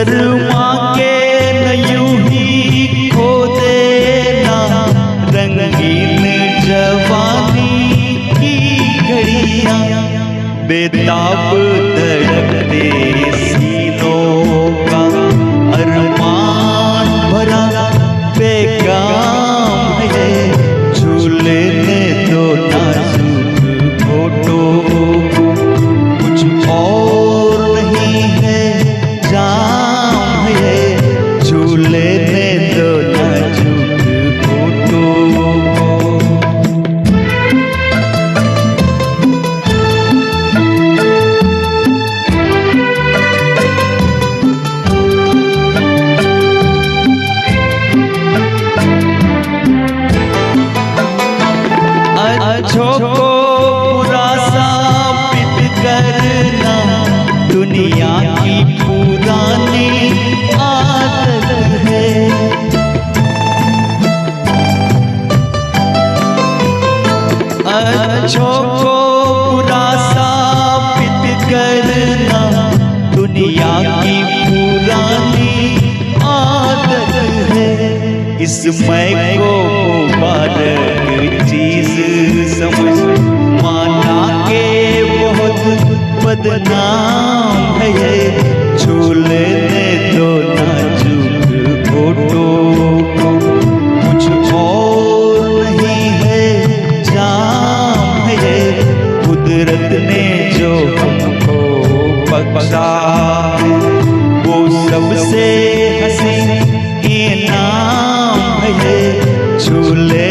शर्मा के न यूं ही खो देना रंगीन जवानी की घड़ियां, बेताब धड़कते सीनों का अरमान भरा पैगाम है। झूलने दो नाजुक होठों को, कुछ और नहीं है जाम है। झूलने दो नाजुक होठों को। अच्छों को बुरा साबित करना दुनिया की पुरानी आदत है। अच्छों को बुरा साबित करना दुनिया की पुरानी आदत है। इस मैं को मुबारक चीज समझ माना के बहुत बदनाम है ये। झूलने दो नाजुक होठों को, कुछ और नहीं है जाम है ये। कुदरत ने जो हमको बख्शा है वो सबसे हसीन इनाम है ये। झूलने